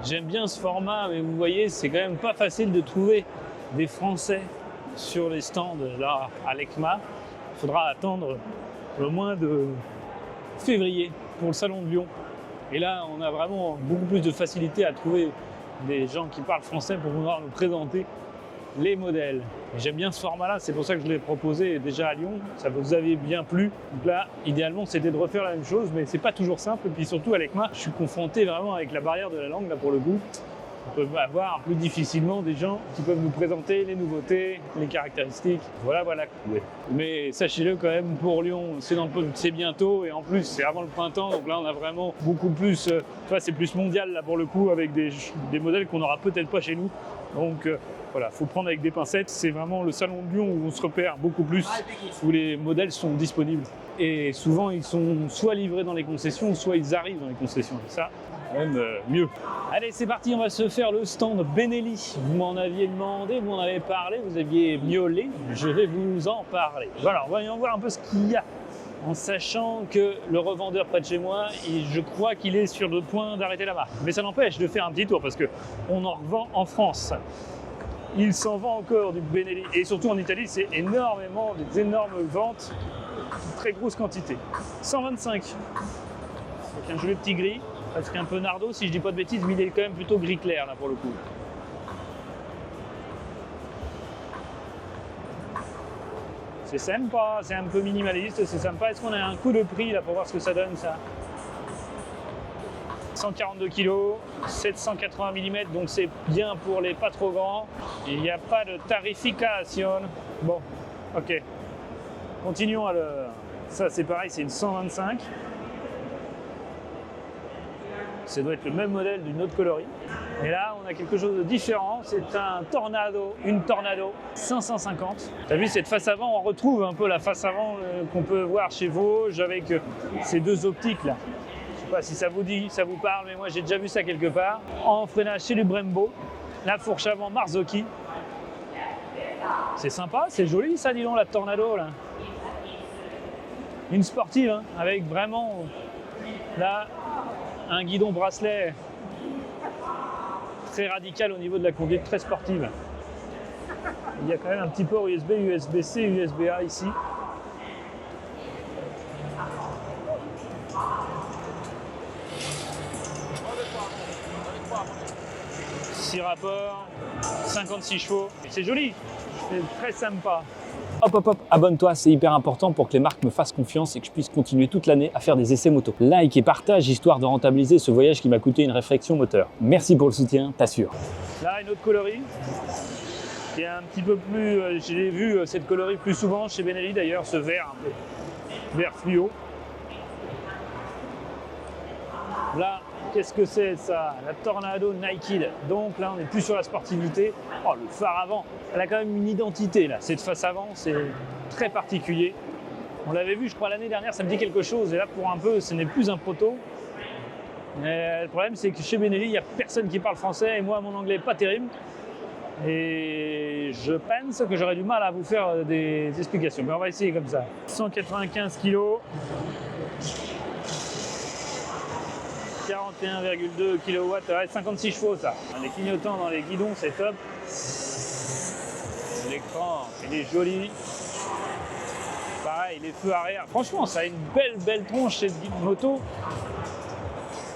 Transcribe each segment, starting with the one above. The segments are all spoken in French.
J'aime bien ce format, mais vous voyez, c'est quand même pas facile de trouver des Français sur les stands là à l'ECMA. Il faudra attendre au moins de février pour le salon de Lyon. Et là, on a vraiment beaucoup plus de facilité à trouver des gens qui parlent français pour pouvoir nous présenter les modèles. J'aime bien ce format-là, c'est pour ça que je l'ai proposé déjà à Lyon. Ça vous avait bien plu. Donc là, idéalement, c'était de refaire la même chose, mais c'est pas toujours simple. Et puis surtout, avec moi, je suis confronté vraiment avec la barrière de la langue, là, pour le coup. On peut avoir plus difficilement des gens qui peuvent nous présenter les nouveautés, les caractéristiques. Voilà. Ouais. Mais sachez-le quand même, pour Lyon, c'est bientôt et en plus, c'est avant le printemps. Donc là, on a vraiment beaucoup plus, c'est plus mondial là pour le coup, avec des modèles qu'on n'aura peut-être pas chez nous. Donc voilà, faut prendre avec des pincettes. C'est vraiment le salon de Lyon où on se repère beaucoup plus, où les modèles sont disponibles. Et souvent, ils sont soit livrés dans les concessions, soit ils arrivent dans les concessions. Et ça, même mieux. Allez, c'est parti, on va se faire le stand Benelli. Vous m'en aviez demandé, vous m'en avez parlé, vous aviez miaulé. Je vais vous en parler. Voilà, voyons voir un peu ce qu'il y a. En sachant que le revendeur près de chez moi, je crois qu'il est sur le point d'arrêter là-bas. Mais ça n'empêche de faire un petit tour parce qu'on en revend en France. Il s'en vend encore du Benelli. Et surtout en Italie, c'est des énormes ventes, très grosse quantité. 125. Avec un joli petit gris, presque un peu nardo si je dis pas de bêtises, mais il est quand même plutôt gris clair là pour le coup. C'est sympa, c'est un peu minimaliste, c'est sympa. Est-ce qu'on a un coup de prix là pour voir ce que ça donne ça? 142 kg, 780 mm, donc c'est bien pour les pas trop grands. Il n'y a pas de tarification. Bon, ok. Continuons alors. Ça c'est pareil, c'est une 125. Ça doit être le même modèle d'une autre coloris. Et là, on a quelque chose de différent. C'est une Tornado 550. T'as vu cette face avant, on retrouve un peu la face avant qu'on peut voir chez Vosges avec ces deux optiques là. Je sais pas si ça vous dit, ça vous parle, mais moi j'ai déjà vu ça quelque part. En freinage chez du Brembo, la fourche avant Marzocchi. C'est sympa, c'est joli ça, dis donc, la Tornado là. Une sportive, hein, avec vraiment là un guidon bracelet très radical au niveau de la conduite, très sportive. Il y a quand même un petit port USB, USB-C, USB-A ici. Six rapports, 56 chevaux. C'est joli, c'est très sympa. Hop, abonne-toi, c'est hyper important pour que les marques me fassent confiance et que je puisse continuer toute l'année à faire des essais moto. Like et partage, histoire de rentabiliser ce voyage qui m'a coûté une réflexion moteur. Merci pour le soutien, t'assure. Là, une autre coloris, qui est un petit peu plus... j'ai vu cette coloris plus souvent chez Benelli d'ailleurs, ce vert un peu, vert fluo. Là, qu'est-ce que c'est ça? La Tornado Naked. Donc là, on n'est plus sur la sportivité. Oh, le phare avant, elle a quand même une identité là. Cette face avant, c'est très particulier. On l'avait vu, je crois, l'année dernière, ça me dit quelque chose. Et là, pour un peu, ce n'est plus un proto. Mais le problème, c'est que chez Benelli, il n'y a personne qui parle français. Et moi, mon anglais n'est pas terrible. Et je pense que j'aurais du mal à vous faire des explications. Mais on va essayer comme ça. 195 kg. 41,2 kW, 56 chevaux ça. Les clignotants dans les guidons, c'est top. L'écran, il est joli. Pareil, les feux arrière. Franchement, ça a une belle tronche cette moto.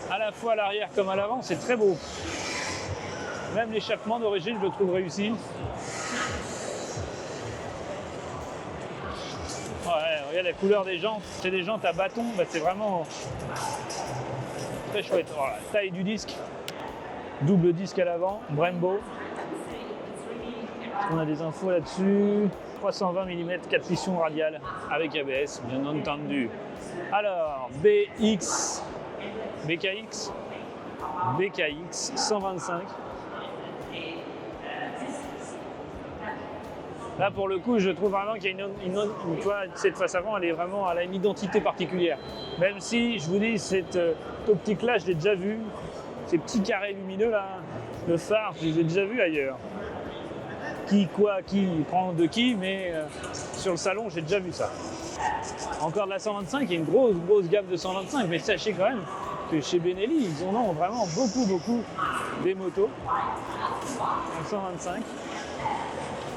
À la fois à l'arrière comme à l'avant, c'est très beau. Même l'échappement d'origine, je le trouve réussi. Ouais, regarde la couleur des jantes. C'est des jantes à bâton, bah, c'est vraiment... très chouette. Voilà, taille du disque, double disque à l'avant, Brembo. On a des infos là-dessus. 320 mm, 4 pistons radiales avec ABS, bien entendu. Alors, BKX 125. Là, pour le coup, je trouve vraiment qu'il y a cette face avant, elle a une identité particulière. Même si, je vous dis, cette optique-là, je l'ai déjà vue. Ces petits carrés lumineux, là, le phare, je l'ai déjà vu ailleurs. Qui prend de qui, mais sur le salon, j'ai déjà vu ça. Encore de la 125, il y a une grosse gamme de 125, mais sachez quand même que chez Benelli, ils en ont vraiment beaucoup des motos. 125.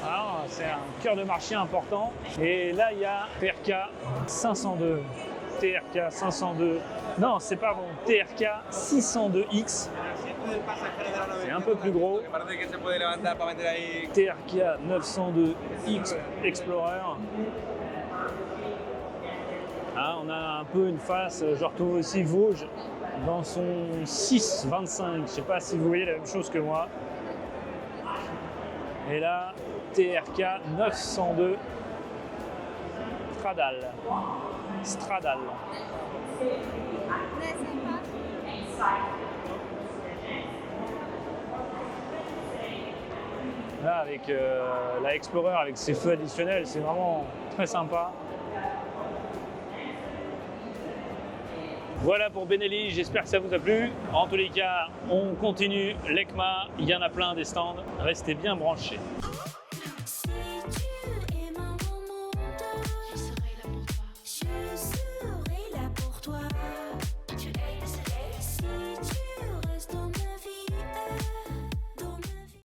Alors, c'est un cœur de marché important. Et là, il y a TRK 502. TRK 502. Non, c'est pas bon. TRK 602X. C'est un peu plus gros. TRK 902X Explorer. Ah, on a un peu une face, je retrouve aussi Vosges dans son 625. Je ne sais pas si vous voyez la même chose que moi. Et là, TRK 902 Stradale. Stradale. Là, avec la Explorer, avec ses feux additionnels, c'est vraiment très sympa. Voilà pour Benelli, j'espère que ça vous a plu. En tous les cas, on continue l'EICMA, il y en a plein des stands. Restez bien branchés.